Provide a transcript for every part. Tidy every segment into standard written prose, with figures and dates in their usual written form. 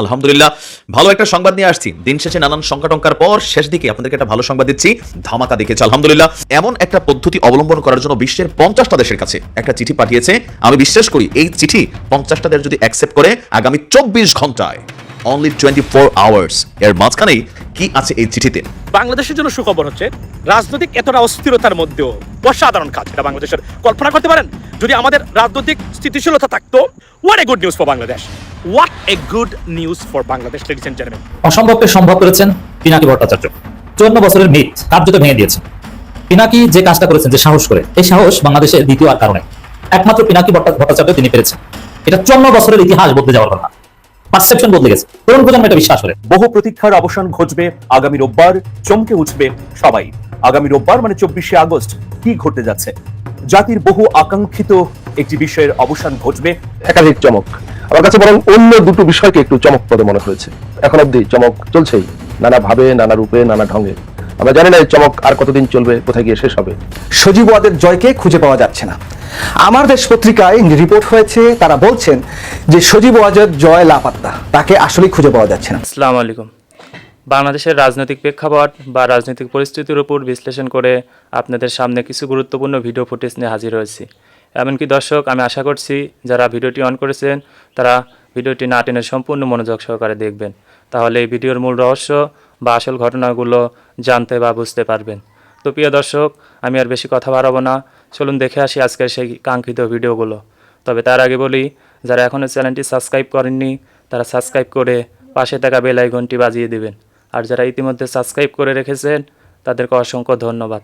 আলহামদুলিল্লাহ ভালো একটা সংবাদ নিয়ে আসছি। দিন শেষে নানান সংকটঙ্কার পর শেষ দিকে আপনাদেরকে একটা ভালো সংবাদ দিচ্ছি। ধামাকা দেখেছি আলহামদুলিল্লাহ। এমন একটা পদ্ধতি অবলম্বন করার জন্য বিশ্বের 50টা দেশের কাছে একটা চিঠি পাঠিয়েছে। আমি বিশ্বাস করি এই চিঠি 50টা দেশ যদি অ্যাকসেপ্ট করে আগামী 24 ঘন্টায় অনলি 24 আওয়ার্স এর মাঝখানেই কি আছে এই চিঠিতে। বাংলাদেশের জন্য সুখবর হচ্ছে রাজনৈতিক এতটা অস্থিরতার মধ্যেও অসাধারণ কাজ এটা বাংলাদেশের। কল্পনা করতে পারেন যদি আমাদের রাজনৈতিক স্থিতিশীলতা থাকতো। What a good news for Bangladesh, what a good news for Bangladesh ladies and gentleman. অসম্ভবকে সম্ভব করেছেন পিনাকি ভট্টাচার্য। 54 বছরের মিথ কার্যত ভেঙে দিয়েছেন। পিনাকি যে কাজটা করেছেন, যে সাহস করে, এই সাহস বাংলাদেশের দ্বিতীয় আর কারণে একমাত্র পিনাকি ভট্টাচার্য তিনি পেরেছেন। এটা 54 বছরের ইতিহাস বদলে যাওয়ার কথা। পারসেপশন বদলে গেছে, তরুণ প্রজন্ম এটা বিশ্বাস করে। বহু প্রতীক্ষার অবসান ঘটবে আগামী রোববার। চমকে উঠবে সবাই। আগামী রোববার মানে 24শে আগস্ট কি ঘটতে যাচ্ছে? জাতির বহু আকাঙ্ক্ষিত একটি বিষয়ের অবসান ঘটবে। একাধিক চমক, আমার কাছে বরং অন্য দুটো বিষয়কে একটু চমকপ্রদ মনে হয়েছে। এখন অব্দি চমক চলছেই, নানা ভাবে, নানা রূপে, নানা ঢঙ্গে। আমরা জানি না এই চমক আর কতদিন চলবে, কোথায় গিয়ে শেষ হবে। সজীব ওয়াজেদ জয়কে খুঁজে পাওয়া যাচ্ছে না। আমার দেশ পত্রিকায় রিপোর্ট হয়েছে, তারা বলছেন যে সজীব ওয়াজেদ জয় লাপাত্তা, তাকে আসলেই খুঁজে পাওয়া যাচ্ছে না। আসসালামু আলাইকুম। বাংলাদেশের রাজনৈতিক প্রেক্ষাপট বা রাজনৈতিক পরিস্থিতির উপর বিশ্লেষণ করে আপনাদের সামনে কিছু গুরুত্বপূর্ণ ভিডিও ফুটেজ নিয়ে হাজির হয়েছি। এমনকি দর্শক, আমি আশা করছি যারা ভিডিওটি অন করেছেন তারা ভিডিওটি না টেনে সম্পূর্ণ মনোযোগ সহকারে দেখবেন, তাহলে এই ভিডিওর মূল রহস্য বা আসল ঘটনাগুলো জানতে বা বুঝতে পারবেন। তো প্রিয় দর্শক, আমি আর বেশি কথা বাড়াবো না, চলুন দেখে আসি আজকের সেই কাঙ্ক্ষিত ভিডিওগুলো। তবে তার আগে বলি, যারা এখনও চ্যানেলটি সাবস্ক্রাইব করেননি তারা সাবস্ক্রাইব করে পাশে থাকা বেল আইকনটি বাজিয়ে দিবেন, আর যারা ইতিমধ্যে সাবস্ক্রাইব করে রেখেছেন তাদেরকে অসংখ্য ধন্যবাদ।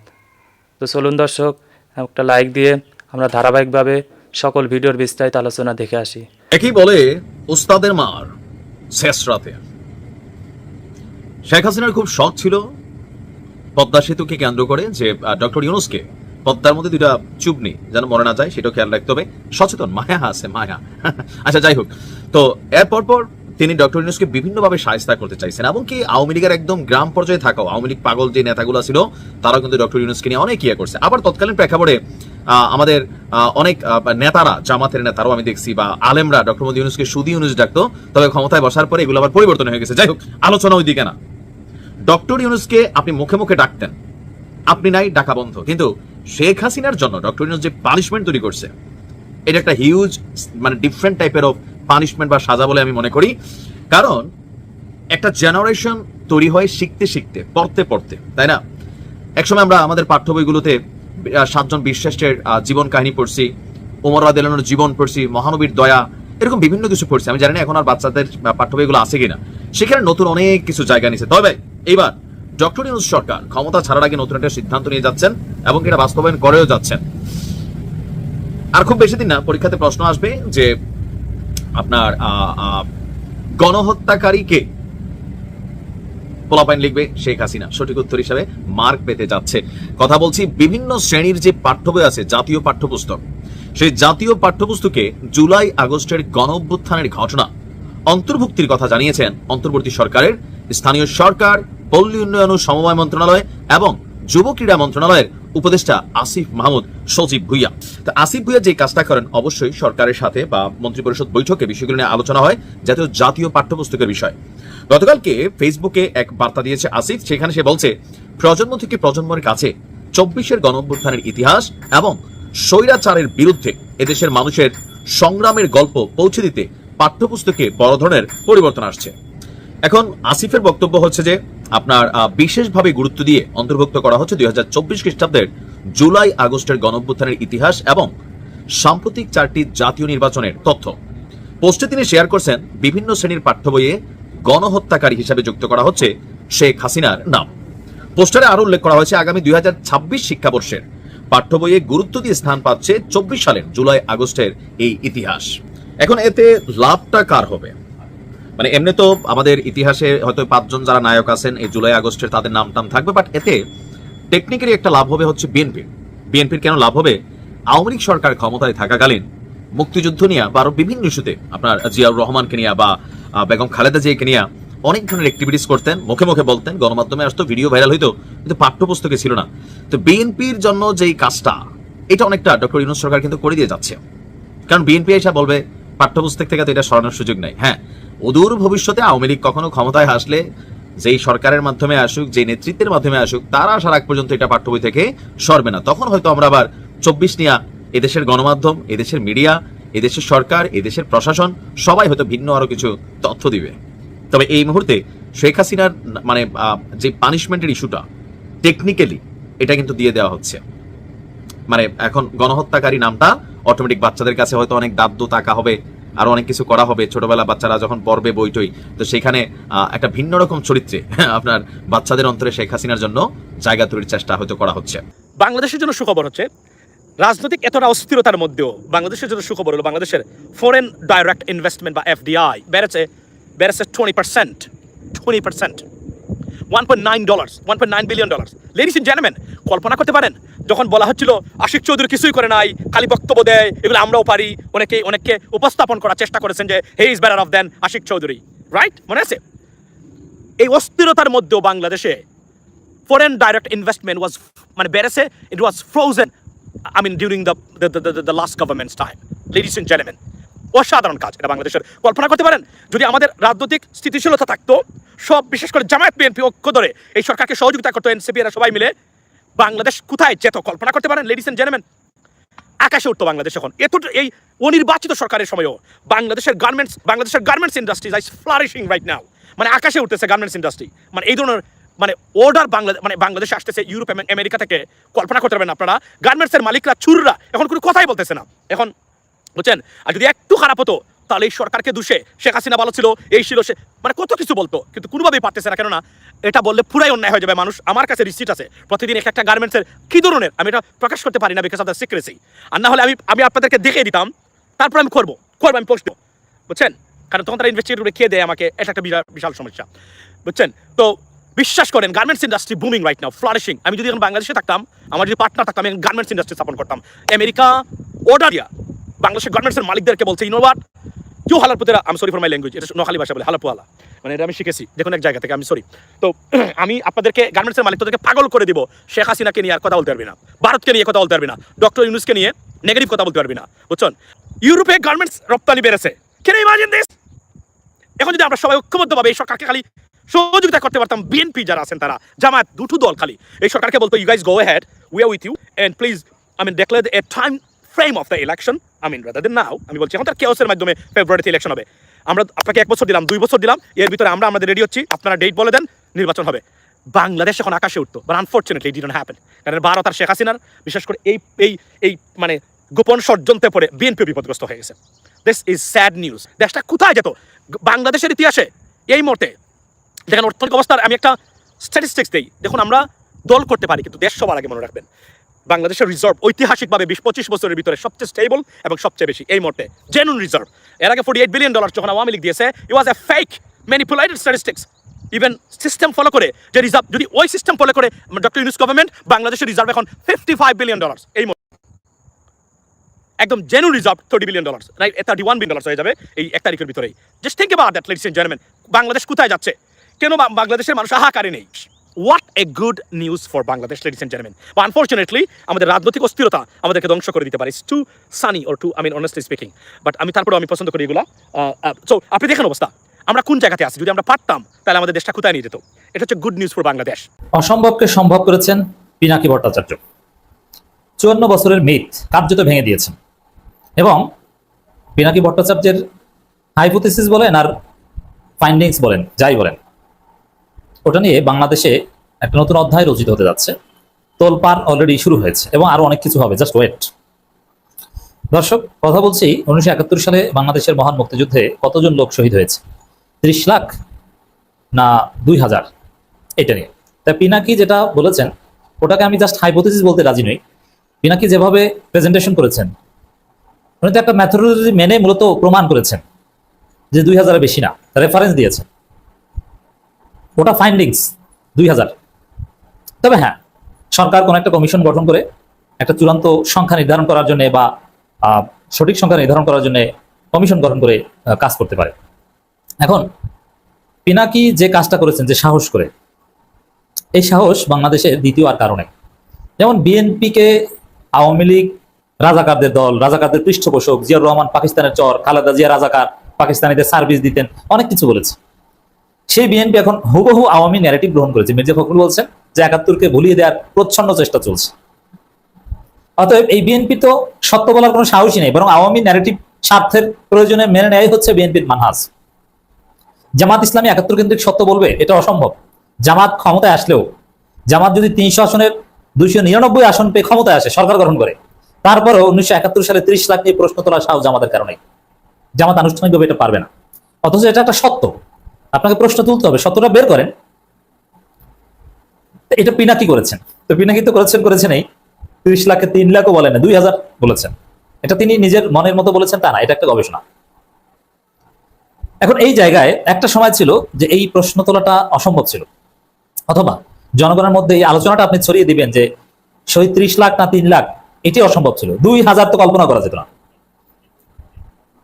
তো চলুন দর্শক, একটা লাইক দিয়ে আমরা ধারাবাহিকভাবে সকল ভিডিওর বিস্তারিত আলোচনা দেখে আসি। একই বলে উস্তাদের মার শেষ রাতে। শেখ হাসিনার খুব শখ ছিল পদ্মা সেতুকে কেন্দ্র করে যে ডক্টর ইউনূসকে পদ্মার মধ্যে দুইটা চুবনি যেন মরে না যায়, সেটাও খেয়াল রাখতে হবে। সচেতন মায়া আছে, মায়া। আচ্ছা, যাই হোক, তো এরপর পর তিনি ডক্টর ইউনূসকে বিভিন্নভাবে সাহায্য করতে চাইছেন। এমনকি আওয়ামী লীগের একদম গ্রাম পর্যায়ে থাকাও আওয়ামী লীগ পাগল যে নেতাগুলো ছিল তারাও কিন্তু ডক্টর ইউনূসকে নিয়ে অনেক ইয়ে করছে। আবার তৎকালীন প্রেক্ষাপটে আমাদের অনেক নেতারা, জামাতের নেতারাও আমি দেখছি, বা আলেমরা ডক্টর মোহাম্মদ ইউনূসকে সুদি ইউনূস ডাকতো। তবে ক্ষমতায় বসার পরে এগুলো আবার পরিবর্তন হয়ে গেছে। যাই হোক, আলোচনা ওইদিকে না। ডক্টর ইউনূসকে আপনি মুখে মুখে ডাকতেন, আপনি নাই ডাকা বন্ধ। কিন্তু শেখ হাসিনার জন্য ডক্টর ইউনূস যে পানিশমেন্ট তৈরি করছে, এটা একটা হিউজ মানে ডিফারেন্ট টাইপের অফ পানিশমেন্ট বা সাজা বলে আমি মনে করি। কারণ একটা জেনারেশন তৈরি হয় শিখতে শিখতে, পড়তে পড়তে, তাই না? একসময় আমরা আমাদের পাঠ্য বইগুলোতে 7 জন বীরশ্রেষ্ঠের জীবন কাহিনী পড়ছি, ওমর রাদিয়াল্লাহু আনহুর জীবন পড়ছি, মহানবীর দয়া, এরকম বিভিন্ন কিছু পড়ছি। আমি জানি না এখন আর বাচ্চাদের পাঠ্য বইগুলো আছে কিনা, সেখানে নতুন অনেক কিছু জায়গা নিছে। তবে এইবার ডক্টর ইউনূস সরকার ক্ষমতা ছাড়ার আগে নতুন একটা সিদ্ধান্ত নিয়ে যাচ্ছেন এবং এটা বাস্তবায়ন করেও যাচ্ছেন। আর খুব বেশি দিন না, পরীক্ষাতে প্রশ্ন আসবে যে আপনার গণহত্যাকারীকে পোলাপাইন লিখবে শেখ হাসিনা। সঠিক উত্তর হিসাবে মার্ক পেতে যাচ্ছে। কথা বলছি বিভিন্ন শ্রেণীর যে পাঠ্য বই আছে, জাতীয় পাঠ্যপুস্তক, সেই জাতীয় পাঠ্যপুস্তকে জুলাই আগস্টের গণঅভ্যুত্থানের ঘটনা অন্তর্ভুক্তির কথা জানিয়েছেন অন্তর্বর্তী সরকারের স্থানীয় সরকার, পল্লী উন্নয়ন ও সমবায় মন্ত্রণালয় এবং যুব ক্রীড়া মন্ত্রণালয়ের উপদেষ্টা আসিফ মাহমুদ সজীব ভুইয়া। তো আসিফ ভুইয়া যে কাজটা করেন, অবশ্যই সরকারের সাথে বা মন্ত্রিপরিষদ বৈঠকে বিষয়গুলো নিয়ে আলোচনা হয়, জাতীয় পাঠ্যপুস্তকের বিষয়। গতকালকে ফেসবুকে এক বার্তা দিয়েছে আসিফ, সেখানে সে বলছে প্রজন্ম থেকে প্রজন্মের কাছে 24-এর গণঅভ্যুত্থানের ইতিহাস এবং স্বৈরাচারের বিরুদ্ধে এদেশের মানুষের সংগ্রামের গল্প পৌঁছে দিতে পাঠ্যপুস্তকে বড় ধরনের পরিবর্তন আসছে। এখন আসিফের বক্তব্য হচ্ছে যে আপনার বিশেষভাবে গুরুত্ব দিয়ে অন্তর্ভুক্ত করা হচ্ছে 2024 খ্রিস্টাব্দের জুলাই আগস্টের গণঅভ্যুত্থানের ইতিহাস এবং সাম্প্রতিক 4টি জাতীয় নির্বাচনের তথ্য। পোস্টে তিনি শেয়ার করছেন বিভিন্ন শ্রেণীর পাঠ্য বইয়ে গণহত্যাকারী হিসাবে যুক্ত করা হচ্ছে শেখ হাসিনার নাম। পোস্টারে আরো উল্লেখ করা হয়েছে আগামী 2026 শিক্ষাবর্ষের পাঠ্য বইয়ে গুরুত্ব দিয়ে স্থান পাচ্ছে 24 সালের জুলাই আগস্টের এই ইতিহাস। এখন এতে লাভটা কার হবে? মানে এমনি তো আমাদের ইতিহাসে হয়তো 5 জন যারা নায়ক আছেন এই জুলাই আগস্টের তাদের নাম টাম থাকবে, বাট এতে টেকনিক্যালি একটা লাভ হবে হচ্ছে বিএনপির। কেন লাভ হবে? আওয়ামী লীগ সরকার ক্ষমতায় থাকাকালীন মুক্তিযুদ্ধ নিয়ে বা আরো বিভিন্ন ইস্যুতে আপনার জিয়াউর রহমানকে নিয়ে বা বেগম খালেদা জিয়াকে নিয়ে অনেক ধরনের অ্যাক্টিভিটিস করতেন, মুখে মুখে বলতেন, গণমাধ্যমে আসতো, ভিডিও ভাইরাল হইতো, কিন্তু পাঠ্যপুস্তকে ছিল না। তো বিএনপির জন্য যেই কাজটা, এটা অনেকটা ডক্টর ইউনূস সরকার কিন্তু করে দিয়ে যাচ্ছে। কারণ বিএনপি এসে বলবে পাঠ্যপুস্তক থেকে তো এটা সরানোর সুযোগ নাই। হ্যাঁ, অদূর ভবিষ্যতে আওয়ামী লীগ কখনো ক্ষমতায় আসলে যেই সরকারের মাধ্যমে আসুক, যে নেতৃত্বের মাধ্যমে আসুক, তারা আসার আগ পর্যন্ত এটা পাঠ্যবই থেকে সরবে না। তখন হয়তো আমরা আবার 24 নিয়া এদেশের গণমাধ্যম, এদেশের মিডিয়া, এদেশের সরকার, এদেশের প্রশাসন সবাই হয়তো ভিন্ন আরো কিছু তথ্য দিবে। তবে এই মুহূর্তে শেখ হাসিনার মানে যে পানিশমেন্টের ইস্যুটা টেকনিক্যালি এটা কিন্তু দিয়ে দেওয়া হচ্ছে। মানে এখন গণহত্যাকারী নামটা অটোমেটিক বাচ্চাদের কাছে হয়তো অনেক দাদ্য তাকা হবে, আরো অনেক কিছু করা হবে। ছোটবেলা বাচ্চারা যখন পড়বে বইটই, তো সেখানে একটা ভিন্ন রকম চরিত্রে আপনার বাচ্চাদের অন্তরে শেখ হাসিনার জন্য জায়গা তৈরির চেষ্টা হয়তো করা হচ্ছে। বাংলাদেশের জন্য সুখবর হচ্ছে, রাজনৈতিক এতটা অস্থিরতার মধ্যেও বাংলাদেশের জন্য সুখবর হলো বাংলাদেশের ফরেন ডাইরেক্ট ইনভেস্টমেন্ট বা এফডিআই বেড়েছে 20%, 1.9 billion dollar. Ladies and gentleman, কল্পনা করতে পারেন যখন বলা হচ্ছিল আশিক চৌধুরী কিছুই করে নাই, খালি বক্তব্য দেয়, এগুলো আমরাও পারি, অনেককে উপস্থাপন করার চেষ্টা করেছেন যে he is better off than Ashiq Chowdhury, right? মনে আছে? এই অস্থিরতার মধ্যেও বাংলাদেশে ফরেন ডাইরেক্ট ইনভেস্টমেন্ট ওয়াজ মানে বেড়েছে, it was frozen during the last government's time. Ladies and gentleman, অসাধারণ কাজ এটা বাংলাদেশের। কল্পনা করতে পারেন যদি আমাদের রাজনৈতিক স্থিতিশীলতা থাকতো, সব বিশেষ করে জামায়াত বিএনপি ঐক্য ধরে এই সরকারকে সহযোগিতা করতো, এনসিপি এরা সবাই মিলে, বাংলাদেশ কোথায় যেত কল্পনা করতে পারেন? লেডিস এন্ড জেন্টলম্যান, আকাশে উঠতো বাংলাদেশ এখন। এই অনির্বাচিত সরকারের সময়ও বাংলাদেশের garments industry is flourishing right now. মানে আকাশে উঠতেছে গার্মেন্টস ইন্ডাস্ট্রি। মানে এই ধরনের মানে অর্ডার বাংলাদেশে আসতেছে ইউরোপ এবং আমেরিকা থেকে। কল্পনা করতে পারবেন আপনারা, গার্মেন্টসের মালিকরা চুররা এখন কোনো কথাই বলতেছে না এখন, বুঝছেন? আর যদি একটু খারাপ হতো তাহলে এই সরকারকে দুষে শেখ হাসিনা ভালো ছিল, এই ছিল সে, মানে কত কিছু বলতো, কিন্তু কোনোভাবেই পারতেছে না। কেননা এটা বললে পুরাই অন্যায় হয়ে যাবে। মানুষ, আমার কাছে রিসিট আছে প্রতিদিন একটা গার্মেন্টসের কী ধরনের, আমি এটা প্রকাশ করতে পারি না বিকজ অফ দ্য সিক্রেসি। আর না হলে আমি আপনাদেরকে দেখিয়ে দিতাম, তারপর আমি করবো আমি পোস্ট, বুঝছেন? কারণ তখন তারা ইনভেস্টিগেট করে খেয়ে দেয় আমাকে, এটা একটা বিশাল সমস্যা, বুঝছেন? তো বিশ্বাস করেন garments industry booming right now, flourishing. আমি যদি এখন বাংলাদেশে থাকতাম, আমার যদি পার্টনার থাকতাম, আমি গার্মেন্টস ইন্ডাস্ট্রি স্থাপন করতাম। আমেরিকা অর্ডার দিয়া বাংলাদেশের গার্মেন্টসের মালিকদেরকে বলছে, ইউ নো হোয়াট, কেউ হালার পুতেরা, আমি সরি ফর মাই ল্যাঙ্গুয়েজ, এটা নোয়াখালী ভাষা বলে হালাপুয়ালা, মানে এটা আমি শিখেছি দেখুন এক জায়গা থেকে, আমি সরি। তো আমি আপনাদেরকে গার্মেন্টসের মালিকদেরকে পাগল করে দিব, শেখ হাসিনাকে নিয়ে আর কথা বলতে পারবি না, ভারতকে নিয়ে কথা বলতে পারবি না, ডক্টর ইউনুসকে নিয়ে নেগেটিভ কথা বলতে পারবি না, বুঝছেন? ইউরোপে গার্মেন্টস রপ্তানি বেড়েছে, ক্যান ইউ ইমাজিন দিস? এখন যদি আমরা সবাই ঐক্যবদ্ধভাবে এই সরকারকে খালি সহযোগিতা করতে পারতাম, বিএনপি যারা আছেন তারা, জামায়াত, দুটো দল খালি এই সরকারকে বলতো, you guys go ahead, we are with you, and please declare a time frame of the election, rather than now. আমি বলছি এখন তার কেওসের মাধ্যমে ফেব্রুয়ারিতে ইলেকশন হবে, আমরা আপনাকে 1 বছর দিলাম, 2 বছর দিলাম, এর ভিতরে আমরা আমাদের রেডি হচ্ছি, আপনারা ডেট বলে দেন, নির্বাচন হবে। বাংলাদেশ এখন আকাশে উঠতো, but unfortunately it didn't happen. কারণ ভারত আর শেখ হাসিনার বিশেষ করে এই মানে গোপন ষড়যন্ত্রে পড়ে বিএনপি বিপদগ্রস্ত হয়ে গেছে। This is sad news. দেশটা কোথায় যেত? বাংলাদেশের ইতিহাসে এই মুহূর্তে দেখেন অর্থনৈতিক অবস্থার আমি একটা স্ট্যাটিস্টিক্স দিই, দেখুন আমরা দল করতে পারি কিন্তু দেশ সবার আগে মনে রাখবেন, বাংলাদেশের রিজার্ভ ঐতিহাসিকভাবে 20-25 বছরের ভিতরে সবচেয়ে স্টেবল এবং সবচেয়ে বেশি এই মুহূর্তে জেনুইন রিজার্ভ। এর আগে $48 বিলিয়ন যখন আওয়ামী লীগ দিয়েছে, it was a fake manipulated statistics. Even system follow করে যে রিজার্ভ, যদি ওই সিস্টেম ফলো করে ডক্টর ইউনুস গভর্নমেন্ট, বাংলাদেশের রিজার্ভ এখন $55 বিলিয়ন এই একদম genuine reserve $30 billion, right? $31 billion হয়ে যাবে এই 1 তারিখের ভিতরেই। Just think about that, ladies and gentleman. Bangladesh কোথায় যাচ্ছে? কেন বাংলাদেশের মানুষ হাহাকারে নেই? What a good news for Bangladesh, ladies and gentleman. But unfortunately আমাদের রাজনৈতিক অস্থিরতা আমাদেরকে ধ্বংস করে দিতে পারে। It's too sunny or too, honestly speaking, but তারপরেও আমি পছন্দ করি এগুলা। সো আপনি দেখেন অবস্থা, আমরা কোন জায়গাতে আছি, যদি আমরা পারতাম তাহলে আমাদের দেশটা কোথায় নিয়ে যেত। এটা হচ্ছে গুড নিউজ ফর বাংলাদেশ। অসম্ভবকে সম্ভব করেছেন পিনাকি ভট্টাচার্য। 54 বছরের মিথ কার্যত ভেঙে দিয়েছেন। এবং পিনাকি ভট্টাচার্যের হাইপোথিসিস বলেন আর ফাইন্ডিংস বলেন, যাই বলেন, ওটা নিয়ে বাংলাদেশে একটা নতুন অধ্যায় রচিত হতে যাচ্ছে। তোলপাড় অলরেডি শুরু হয়েছে এবং আরো অনেক কিছু হবে, জাস্ট ওয়েট। দর্শক, কথা বলছি 1971 সালে বাংলাদেশের মহান মুক্তিযুদ্ধে কতজন লোক শহীদ হয়েছে, 30 লাখ না 2000, এটা নিয়ে। তা পিনাকি যেটা বলেছেন ওটাকে আমি জাস্ট হাইপোথিসিস বলতে রাজি নই। পিনাকি যেভাবে প্রেজেন্টেশন করেছেন, উনি তো একটা মেথোডোলজি মেনে মূলত প্রমাণ করেছেন যে 2000-এর বেশি না, রেফারেন্স দিয়েছেন, ওটা ফাইন্ডিংস 2000। তবে হ্যাঁ, সরকার কোন একটা কমিশন গঠন করে একটা চূড়ান্ত সংখ্যা নির্ধারণ করার জন্য বা সঠিক সংখ্যা নির্ধারণ করার জন্য কমিশন গঠন করে কাজ করতে পারে। এখন পিনাকি যে কাজটা করেছেন, যে সাহস করে, এই সাহস বাংলাদেশে দ্বিতীয় আর কারণে। যেমন বিএনপিকে আওয়ামী লীগ রাজাকারদের দল, রাজাকারদের পৃষ্ঠপোষক, জিয়াউর রহমান পাকিস্তানের চর, খালেদা জিয়া রাজাকার, পাকিস্তানিদের সার্ভিস দিতেন, অনেক কিছু বলেছে। সেই বিএনপি এখন হুবহু আওয়ামী ন্যারেটিভ গ্রহণ করেছে। মির্জা ফখরুল বলছেন যে ৭১কে ভুলিয়ে দেওয়ার প্রচ্ছন্ন চেষ্টা চলছে। অতএব এই বিএনপি তো সত্য বলার কোনো সাহসই নেই, বরং আওয়ামী ন্যারেটিভ স্বার্থের প্রয়োজনে মেনে নেয় হচ্ছে বিএনপির মানহাজ। জামাত ইসলামী ৭১ কেন্দ্রিক সত্য বলবে, এটা অসম্ভব। জামাত ক্ষমতায় আসলেও, জামাত যদি ৩০০ আসনের ২৯৯ আসন পেয়ে ক্ষমতায় আসে, সরকার গঠন করে, তারপরেও ১৯৭১ সালে ৩০ লাখ নিয়ে প্রশ্ন তোলার সাহস জামাতের কারণে। জামাত আনুষ্ঠানিকভাবে এটা পারবে না, অথচ এটা একটা সত্য। আপনাকে প্রশ্ন তুলতে হবে, সত্যটা বের করেন। এটা পিনাকি করেছেন, তো পিনাকি তো করেছেন এই ৩০ লাখে ৩ লাখও বলেন না, ২০০০ বলেছেন। এটা তিনি নিজের মনের মতো বলেছেন তা না, এটা একটা গবেষণা। এখন এই জায়গায় একটা সময় ছিল যে এই প্রশ্ন তোলাটা অসম্ভব ছিল, অথবা জনগণের মধ্যে এই আলোচনাটা আপনি ছড়িয়ে দিবেন যে শহীদ ৩০ লাখ না ৩ লাখ, এটি অসম্ভব ছিল। ২০০০ তো কল্পনা করা যেত না।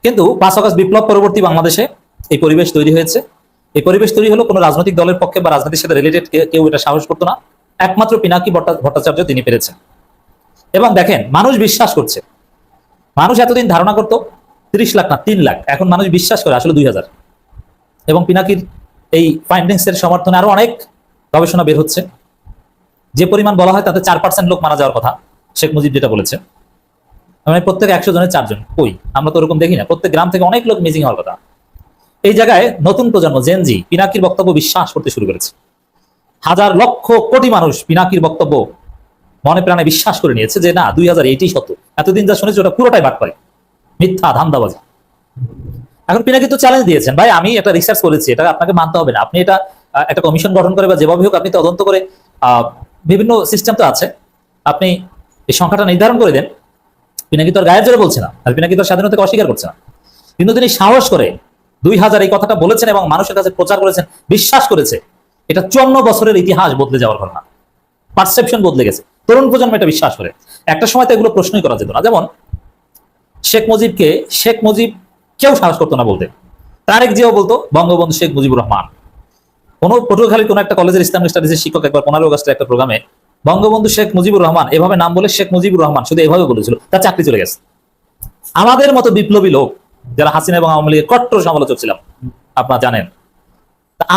কিন্তু ৫ আগস্ট বিপ্লব পরবর্তী বাংলাদেশে এই পরিবেশ তৈরি হয়েছে। এই পরিবেশ তৈরি হলো কোনো রাজনৈতিক দলের পক্ষে বা রাজনীতির সাথে রিলেটেড কেউ এটা সাহস করতো না, একমাত্র পিনাকি ভট্টাচার্য তিনি পেরেছেন। এবং দেখেন, মানুষ বিশ্বাস করছে। মানুষ এতদিন ধারণা করতো ৩০ লাখ না ৩ লাখ, এখন মানুষ বিশ্বাস করে আসলে ২০০০। এবং পিনাকির এই ফাইন্ডিংস এর সমর্থনে আরো অনেক গবেষণা বের হচ্ছে। যে পরিমাণ বলা হয় তাতে ৪% লোক মারা যাওয়ার কথা, শেখ মুজিব যেটা বলেছেন, মানে প্রত্যেক ১০০ জনের ৪ জন। কই, আমরা তো ওরকম দেখি না। প্রত্যেক গ্রাম থেকে অনেক লোক মিসিং হওয়ার কথা। এই জায়গায় নতুন প্রজন্ম জেনজি পিনাকির বক্তব্য বিশ্বাস করতে শুরু করেছে। হাজার লক্ষ কোটি মানুষ পিনাকির বক্তব্য মনে প্রাণে বিশ্বাস করে নিয়েছে যে না, ২০০০ এইটাই সত্য। এতদিন যা শুনেছি ওটা পুরোটাই বাদ করে, মিথ্যা, ধান্দাবাজি। এখন পিনাকি তো চ্যালেঞ্জ দিয়েছেন, ভাই আমি একটা রিসার্চ করেছি, এটা আপনাকে মানতে হবে না। আপনি এটা একটা কমিশন গঠন করে বা যেভাবে হোক আপনি তদন্ত করে, বিভিন্ন সিস্টেম তো আছে, আপনি এই সংখ্যাটা নির্ধারণ করে দেন। পিনাকি তো আর গায়ের জোরে বলছে না, আর পিনাকি তো স্বাধীনতাকে অস্বীকার করছে না। কিন্তু তিনি সাহস করে ২০০০ এই কথাটা বলেছেন এবং মানুষের কাছে প্রচার করেছেন, বিশ্বাস করেছে। এটা ৫৪ বছরের ইতিহাস বদলে যাওয়ার ঘটনা। পারসেপশন বদলে গেছে, তরুণ প্রজন্ম এটা বিশ্বাস করে। একটা সময় তো এগুলো প্রশ্নই করা যেত না। যেমন শেখ মুজিবকে শেখ মুজিব কেউ সাহস করতো না বলতে। তারেক জিয়াও বলতো বঙ্গবন্ধু শেখ মুজিবুর রহমান। কোনো পটুয়াখালীর কোনো একটা কলেজের ইসলামিক স্টাডিজের শিক্ষক একবার ১৫ আগস্টের একটা প্রোগ্রামে বঙ্গবন্ধু শেখ মুজিবুর রহমান এভাবে নাম বলে শেখ মুজিবুর রহমান শুধু এভাবে বলেছিল, তার চাকরি চলে গেছে। আমাদের মতো বিপ্লবী লোক যারা হাসিনা এবং আওয়ামী লীগের কট্টর সমালোচক ছিলাম, আপনারা জানেন,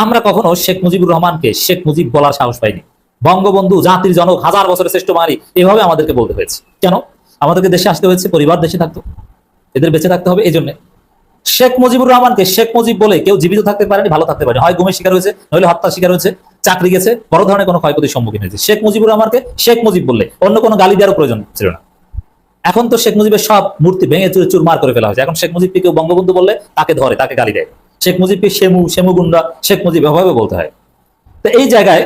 আমরা কখনো শেখ মুজিবুর রহমানকে শেখ মুজিব বলার সাহস পাইনি। বঙ্গবন্ধু জাতির জনক, ১০০০ বছরের শ্রেষ্ঠ বাঙালি, এভাবে আমাদেরকে বলতে হয়েছে। কেন? আমাদেরকে দেশে আসতে হয়েছে, পরিবার দেশে থাকতো, এদের বেঁচে থাকতে হবে। এই জন্য শেখ মুজিবুর রহমানকে শেখ মুজিব বলে কেউ জীবিত থাকতে পারেনি, ভালো থাকতে পারেনি। হয় গুমের শিকার হয়েছে, নইলে হত্যার শিকার হয়েছে, চাকরি গেছে, বড় ধরনের কোনো ক্ষয়ক্ষতির সম্মুখীন হয়েছে। শেখ মুজিবুর রহমানকে শেখ মুজিব বললে অন্য কোনো গালি দেওয়ার প্রয়োজন ছিল না। এখন তো শেখ মুজিবের সব মূর্তি ভেঙে চুরে চুরমার করে ফেলা হয়েছে। এখন শেখ মুজিবকে কেউ বঙ্গবন্ধু বললে তাকে ধরে, তাকে গালি দেয়। শেখ মুজিবকে শেমু গুন্ডা, শেখ মুজিব এভাবে বলতে হয়। তো এই জায়গায়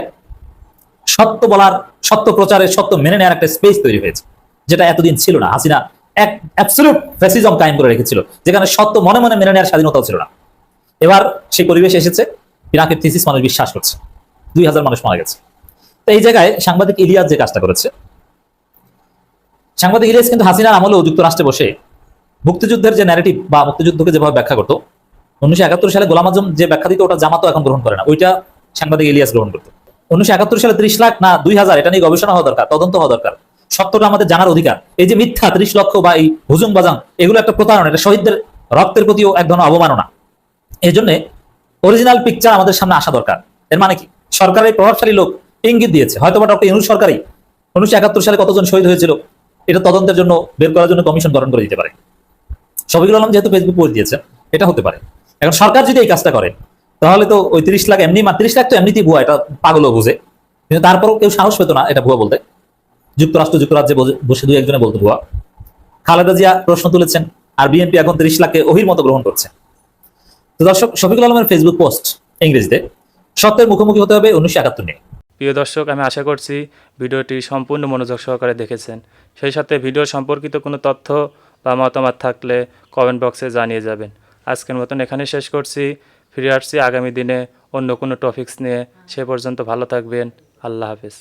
সত্য বলার, সত্য প্রচারের, সত্য মেনে নেওয়ার একটা স্পেস তৈরি হয়েছে, যেটা এতদিন ছিল না। হাসিনা এক অ্যাবসলিউট ফ্যাসিজম কায়েম করে রেখেছিল, যেখানে সত্য মনে মনে মেনে নেওয়ার স্বাধীনতাও ছিল না। এবার সেই পরিবেশ এসেছে, পিনাকির থিসিস মানুষ বিশ্বাস করছে। ২০০০ মানুষ মারা গেছে। তো এই জায়গায় সাংবাদিক ইলিয়াস যে কাজটা করেছে, সাংবাদিক ইলিয়াস কিন্তু হাসিনার আমলেও যুক্তরাষ্ট্রে বসে মুক্তিযুদ্ধের যে ন্যারেটিভ বা মুক্তিযুদ্ধকে যেভাবে ব্যাখ্যা করতো, ১৯৭১ সালে গোলাম আজম যে ব্যাখ্যা দিত, ওটা জামাতও এখন গ্রহণ করে না, ওইটা সাংবাদিক ইলিয়াস গ্রহণ করতো। ১৯৭১ সালে ৩০ লাখ না ২০০০, এটা নিয়ে গবেষণা হওয়া দরকার, তদন্ত হওয়া দরকার। সত্যটা আমাদের জানার অধিকার। এই যে মিথ্যা ৩০ লক্ষ বা এই হুজুম বাজাং, এগুলো একটা প্রতারণা, এটা শহীদদের রক্তের প্রতিও এক ধরনের অবমাননা। এই জন্য অরিজিনাল পিকচার আমাদের সামনে আসা দরকার। এর মানে কি? সরকারের প্রভাবশালী লোক ইঙ্গিত দিয়েছে, হয়তো বা ডক্টর ইউনূস সরকারই ১৯৭১ সালে কতজন শহীদ হয়েছিল এটা তদন্তের জন্য, বের করার জন্য কমিশন গঠন করে দিতে পারে। শফিকুল আলম যেহেতু ফেসবুক পোস্ট দিয়েছে, এটা হতে পারে। এখন সরকার যদি এই কাজটা করে, তাহলে তো ওই ৩০ লাখ এমনি, ৩০ লাখ তো এমনিতেই ভুয়া, এটা পাগলও বুঝে। কিন্তু তারপরেও কেউ সাহস পেত না এটা ভুয়া বলতে। যুক্তরাজ্যে বসে ২-১ জনে বলতো ভুয়া। খালেদা জিয়া প্রশ্ন তুলেছেন, আর বিএনপি এখন ৩০ লাখকে ওহির মতো গ্রহণ করছে। তো দর্শক, শফিকুল আলমের ফেসবুক পোস্ট ইংরেজিতে, সত্যের মুখোমুখি হতে হবে ১৯৭১ নিয়ে। প্রিয় দর্শক, আমি আশা করছি ভিডিওটি সম্পূর্ণ মনোযোগ সহকারে দেখেছেন। সেই সাথে ভিডিও সম্পর্কিত কোনো তথ্য বা মতামত থাকলে কমেন্ট বক্সে জানিয়ে যাবেন। আজকের মতন এখানে শেষ করছি। ফিরে আসছি আগামী দিনে অন্য কোনো টপিকস নিয়ে। সে পর্যন্ত ভালো থাকবেন। আল্লাহ হাফেজ।